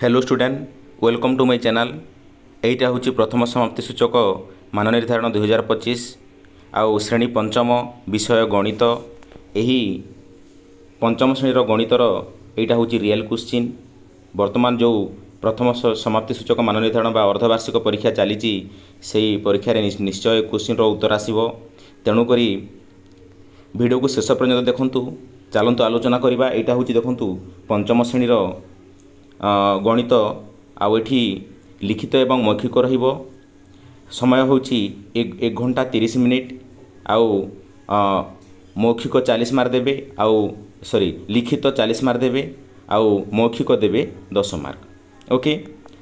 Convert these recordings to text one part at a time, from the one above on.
Hello student welcome to my channel. एटा हूँ प्रथम समाप्ति सूचक मान निर्धारण 2025 आउ श्रेणी पंचम विषय गणित। यही पंचम श्रेणी गणितर एटा हूँ रियल क्वेश्चन। वर्तमान जो प्रथम समाप्ति सूचक मान निर्धारण बा अर्धवार्षिक परीक्षा चली से परीक्षा निश्चय क्वेश्चन उत्तर आसो। तेणुक वीडियो को शेष पर्यंत देखूँ। चलतु आलोचना करवा। यहाँ हूँ देखूँ पंचम श्रेणीर गणित आठी लिखित एवं मौखिक रहिबो। समय होची 1 घंटा 30 मिनिट आउ मौखिक 40 मार्क देबे आउ लिखित 40 मार्क देबे आउ मौखिक देबे 10 मार्क। ओके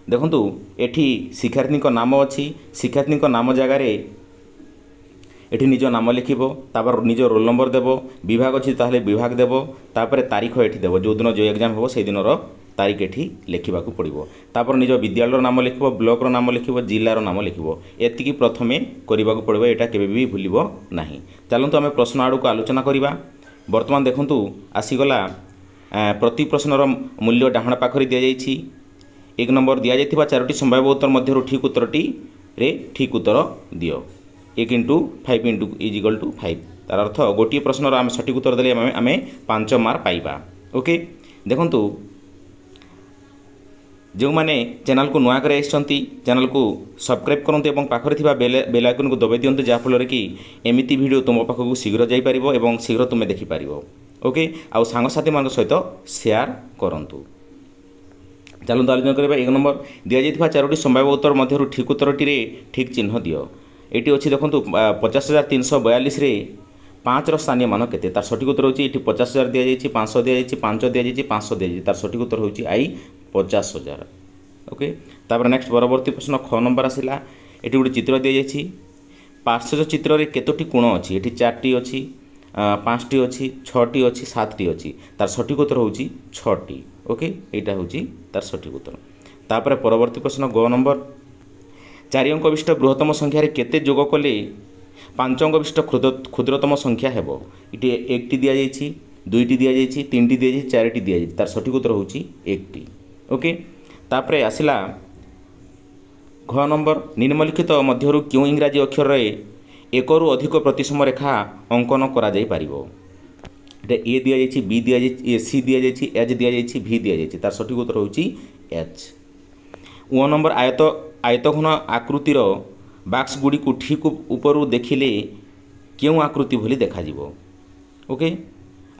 देखंतु एठी शिक्षार्थी नाम अच्छी। शिक्षार्थी नाम जगार एठी निज नाम लिखिबो तापर निज रोल नंबर देबो। विभाग अच्छी ताहले विभाग देबो तापर तारीख एठी देबो। जो दिन जो एग्जाम हो से दिन तारीख एठी लिखा पड़ो। तापर निज विद्यालय नाम लिख ब्लॉक नाम लिख जिलार नाम लिख एतिकी प्रथमे करने पड़ो। यहाँ केबे भी भूलिबो नाही। चलतु आम प्रश्न आड़ को आलोचना करवा। वर्तमान देखंतु आसीगला प्रति प्रश्नर मूल्य डाहाण पाखरे दि जाइछि। 1 नंबर दि जाइथिबा 4टी संभाव्य उत्तर मध्यरु ठीक उत्तरटी रे ठीक उत्तर दियो। 1 × 5 = 5 तार अर्थ गोटे प्रश्नर आम सठिक उत्तर देले आम 5 मार्क पाइबा। ओके देखंतु जो मैंने चैनल को नुआ कर चैनल को सब्सक्राइब करते और पाखरे थिबा बेल आइकन को दबाई दियंतु जहाँफल कि एमिती वीडियो तुम पाखक शीघ्र जापर और शीघ्र तुम देखिपार। ओके आउ सांगसाथी मान सहित शेयर करंतु। चलते आलोचना करबा। 1 नंबर दि जाइथिबा 4टी संभाव्य उत्तर मध्यरु ठीक उत्तरटी ठीक चिन्ह दियो। एटी अच्छी देखंतु 50,342 रे 5 स्थानीय मान केते तार सठिक उत्तर होची। एटी 50,000 दि जाइछि, 500 दि जाइछि, 500 दि जाइछि, 500 दि जाइछि तार सठिक उत्तर होची आई 50,000। ओके तापर नेक्स्ट परवर्ती प्रश्न ख नंबर आसिला। एटी गोटे चित्र दि जाइछि। पार्श्व चित्र रे केतोटी कोण अछि? एटी 4टी अछि, 5टी अछि, 6टी अछि, 7टी अछि तार सठिक उत्तर होची 6टी। ओके एटा होची तार सठिक उत्तर। तापर परवर्ती प्रश्न ग नंबर 4 अंक विशिष्ट बृहत्तम संख्या रे केते जोग कले 5 अंक विशिष्ट क्षुद्रतम संख्या हेबो? एटी 1टी दि जाइछि, 2टी दि जाइछि, 3टी दि जाइछि, 4टी दि जाइछि तार सठिक उत्तर होची 1टी। ओके तापरे आसिला घ नंबर निम्नलिखित मध्यरु क्यों इंग्राजी अक्षर रे 1 रु अधिक प्रतिसम रेखा अंकन करा जाई पारिबो? ए दि जाइछि, बी दि जाइछि, सी दि जाइछि, एच दि जाइछि, भी दि जाइछि तार सठिक उत्तर होची एच। व नंबर आयतघन आकृतिर बॉक्स गुडी को ठीक ऊपर देखिले क्यों आकृति भली देखा जिवो? ओके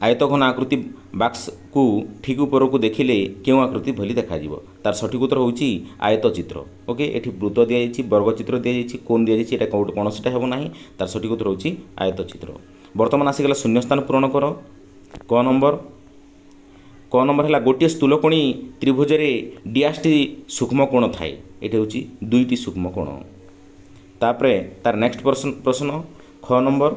आयतघन आकृति बॉक्स को ठीक ऊपर को देखिले क्यों आकृति भली देखा जिवो तार सठिक उत्तर होची आयत चित्र। ओके एठी वृत्त दि जाइछि, वर्ग चित्र दि जाइछि, कोण दि जाइछि, एटा कोन सेटा हेबो नाही तार सठिक उत्तर होची आयत चित्र। वर्तमान आसीगला शून्य स्थान पूरण कर। क नंबर है गोटे स्थूलकोणी त्रिभुज रे डियासटी सूक्ष्म कोण थाए? एठी होची 2टी सूक्ष्म कोण। तापरे तार नेक्स्ट प्रश्न ख नंबर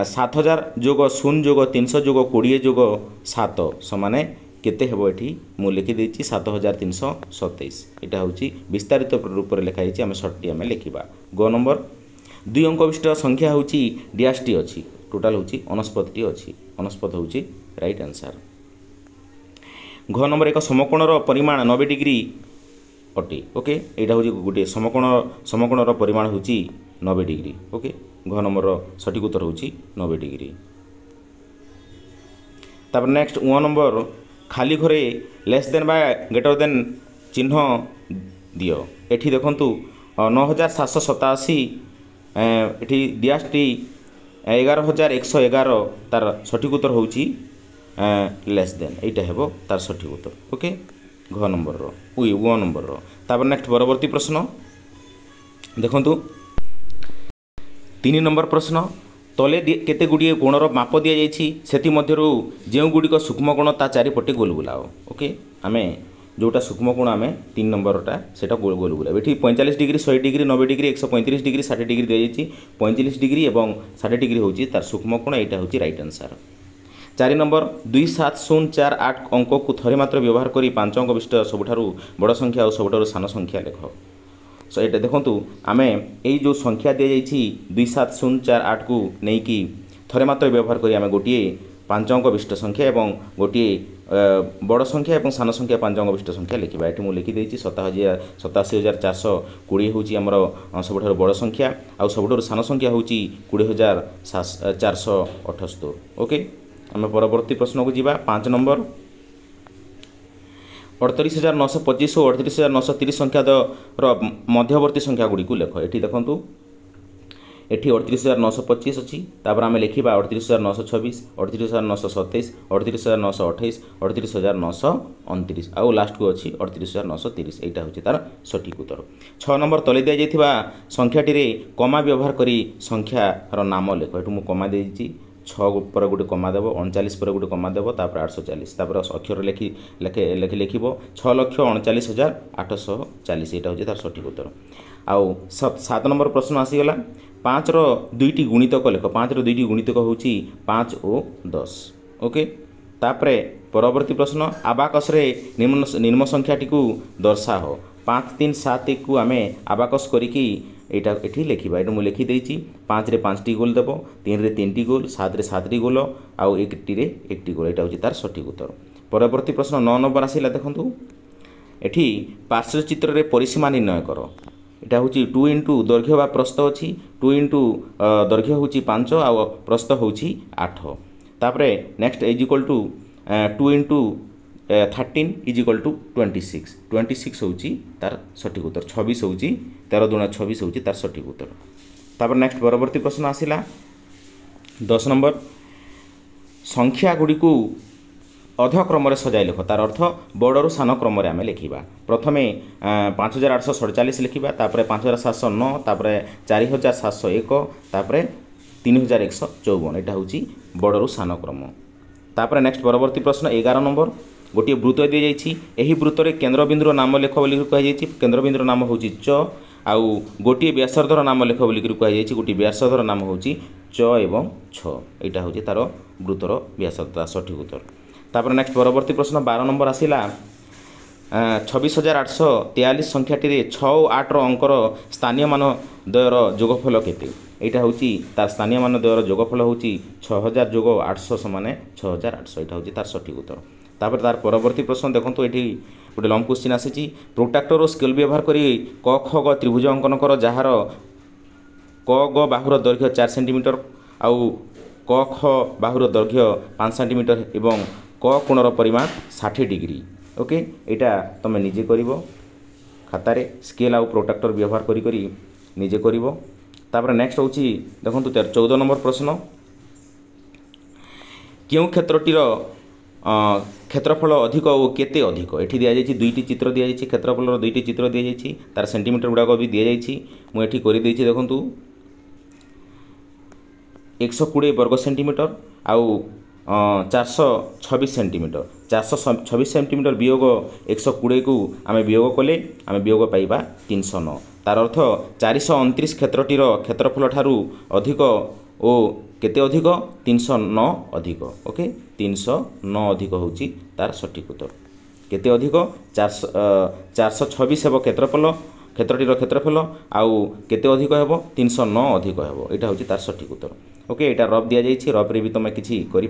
7,000 जोग 0 जोग 300 जोग 20 जोग 7 समान केते हेबो? एठी मु लिखि देछि 7,327। एटा होची विस्तारित रूप रे लिखा आम सर्टटी आम लिखा। ग नंबर 2 अंक विशिष्ट संख्या होची डियासटी अछि टोटाल होची 69टी अछि। 69 होची राइट आंसर। घ नंबर एक समकोणर परिमाण 90 डिग्री अटे। ओके एटा होची गोटे समकोणर परिमाण होची 90 डिग्री। ओके घ नंबर सठिक उत्तर होची 90 डिग्री। तापर नेक्स्ट व नंबर खाली घरे लेस देन बा ग्रेटर देन चिन्ह दियो। एठी देखंतु 9,787 एठी डियासटी 11,111 तार सठिक उत्तर होची लेस देन एटा हेबो तार सठिक उत्तर। ओके घ नंबर व नंबर तापर नेक्स्ट परवर्ती प्रश्न देखंतु 3 नंबर प्रश्न तले केते गुड़िए कोणर माप दि जाइछि सेति मध्यरु जेउ गुड़िक सूक्ष्म कोण ता चारिपटे गोल बुलाओ। ओके आमे जोटा सूक्ष्म कोण आमे 3 नंबरटा सेटा गोल गोल बुलाओ। एठी 45 degree 100 degree 90 degree 135 degree 60 degree दि जाइछि। 45 डिग्री एवं 60 डिग्री होची तार सूक्ष्म कोण एटा होची राइट आंसर। 4 नंबर 27048 अंक को थरे मात्र व्यवहार करी 5 अंक विशिष्ट सबुठारु बड़ संख्या और सबुठारु सान संख्या लेख। सो ये देखूँ आम यही जो संख्या दि जाइछि 27048 को लेकिन थरे मात्र व्यवहार करी आम गोटे 5 अंक विशिष्ट संख्या और गोटे बड़ संख्या और सान संख्या 5 अंक विशिष्ट संख्या लिखा ये मुझे लिखिदे 87,8420 हूँ आमर सब बड़ संख्या आउ सब सान संख्या हूँ 20,478। ओके आम परवर्ती प्रश्न को जीवा 5 नंबर 38,925 और 38,930 संख्या मध्यवर्ती संख्या गुड़ी को लेख ये देखूँ ये 38,925 अच्छी आम लिखा 38,926 38,927 38,928 38,929 आउ लास्ट को अच्छी 38,930 यहाँ हूँ तार सठिक उत्तर। 6 नंबर तले दि जाइथिबा संख्याटी कमा व्यवहार करी संख्यार नाम लेख ये मुझे कमा देती 6 पर गोटे कमा देव 39 पर गोटे कमा देव 840 अक्षर लिखि लिख 6,39,840 यहाँ हूँ तार सठिक उत्तर। आउ 7 नंबर प्रश्न आसीगला 5 रो 2टी गुणितक लेख 5 रो 2टी गुणितक हूँ 5 और 10। ओके तापरे परवर्ती प्रश्न आबाकस रे निम्न संख्याटी को दर्शा हो 5 3 7 1 को आम आबाकस करिकी एटा एठी लिखिबा एटा मु लिखि देछि 5 रे 5टी गोल देबो 3 रे 3टी गोल 7 रे 7टी गोल आउ 1टी रे 1टी गोल एटा होछि तार सठिक उत्तर। परवर्ती प्रश्न 9 नंबर आसिला देखंतु एठी पार्श्व चित्र रे परिसीमा निर्णय करो यहाँ हूँ 2 इंटू दैर्घ्य बा प्रस्थ अच्छी 2 इंटू दैर्घ्य हूँ 5 आउ प्रस्थ हूँ 8 तापरे next is equal to 2 into 13 is equal to 26 हूँ तार सठिक उत्तर 26 हूँ 13 दूना 26 हूँ तार सठिक उत्तर। तापर नेक्स्ट परवर्ती प्रश्न आसिला 10 नंबर संख्या गुड़ी को अध क्रम सजाई लिख तार अर्थ बड़रू सान क्रम आम लिखा प्रथमे 5,847 लिखा 5,709 4,701 3,154 यहाँ हूँ बड़रू सान क्रम। तापर नेक्स्ट परवर्ती प्रश्न 11 नंबर गोटे वृत्त दी जाइए वृत्तर केन्द्रबिंदुर नाम लेख बोली कहुई केन्द्रबिंदुर नाम हूँ च आउ गोटे व्यासार्धर नाम लेख बोली कहुई गोटे व्यासार्धर नाम हूँ च एवं 6 यहाँ हूँ तार वृत्तर व्यासार्ध सठिक उत्तर। तापर नेक्स्ट परवर्ती प्रश्न 12 नंबर आसिला 26,843 संख्याटी 6 और 8 अंकर स्थानीय मान द्वयर जोगफल केते यहाँ हूँ तार स्थानीय मान द्वयर जोगफल हूँ 6,000 जोग 800 समान 6,800 यहाँ हूँ तार सठिक उत्तर। तापर तार परवर्ती प्रश्न देखो ये गोटे लंग क्वेश्चन आसी प्रोट्राक्टर और स्केल व्यवहार करी क ख ग त्रिभुज अंकन कर जार क ग बाहुर दैर्घ्य 4 सेंटीमीटर आउ क ख बाहुर दैर्घ्य 5 सेंटीमीटर एवं क कोणर परिमाण 60 डिग्री। ओके यहाँ तुम निजे कर खातार स्केल आउ प्रोट्राक्टर व्यवहार करी निजे कर। तापर नेक्स्ट हूँ देखो 14 नंबर प्रश्न क्यों क्षेत्रटीर क्षेत्रफल अधिक और केते अधिक ये दि जाइए 2टी चित्र दि जाइए क्षेत्रफल 2टी चित्र दि जाइए तार सेंटीमीटर गुड़ाक भी दि जाइए मुझे कर देखूँ 120 वर्ग सेंटीमीटर आउ 426 सेंटीमीटर 426 सेंटीमीटर वियोग 120 को आम वियोग कले आम वियोग पाइबा 309 तार अर्थ 429 क्षेत्रटीर क्षेत्रफल ठारू अधिक ओ केते अधिक 309 अधिक। ओके 309 अधिक हूँ तार सठिक उत्तर केते अधिक 426 हेब क्षेत्रफल क्षेत्रटीर क्षेत्रफल आउ केते अधिक हेब 309 अधिक हेब यहाँ हूँ तार सठिक उत्तर। ओके यहाँ रफ दि जाइए रफ रे भी तुम किसी कर।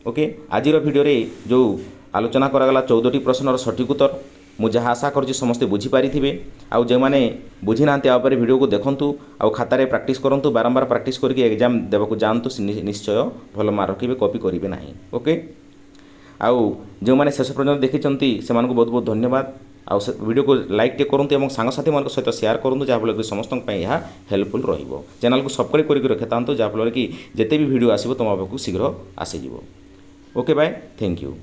ओके आज भिडियो जो आलोचना करागला 14टी प्रश्नर सठिक उत्तर मुझे आशा करुँच समस्ते बुझीपारे आउ जो मैंने बुझी ना भिडियो को देखूँ आउ खातार प्रैक्टिस करूँ बारंबार प्रैक्टिस करके एग्जाम देवाक जातु निश्चय भल मार्क रखिए कॉपी करेंगे ना। ओके आउ जो मैंने शेष पर्यटन देखी से बहुत बहुत धन्यवाद आउ वीडियो को लाइक टे करूँ और सांगसाथी मान सहित शेयर करूँ जहाँफल कि समस्त यह हेल्पफुल रहिबो। चैनल को सब्सक्राइब करके रखि था जहाँफल कि जिते भी वीडियो आसो तुम पाखु शीघ्र आसीज। Okay bye thank you.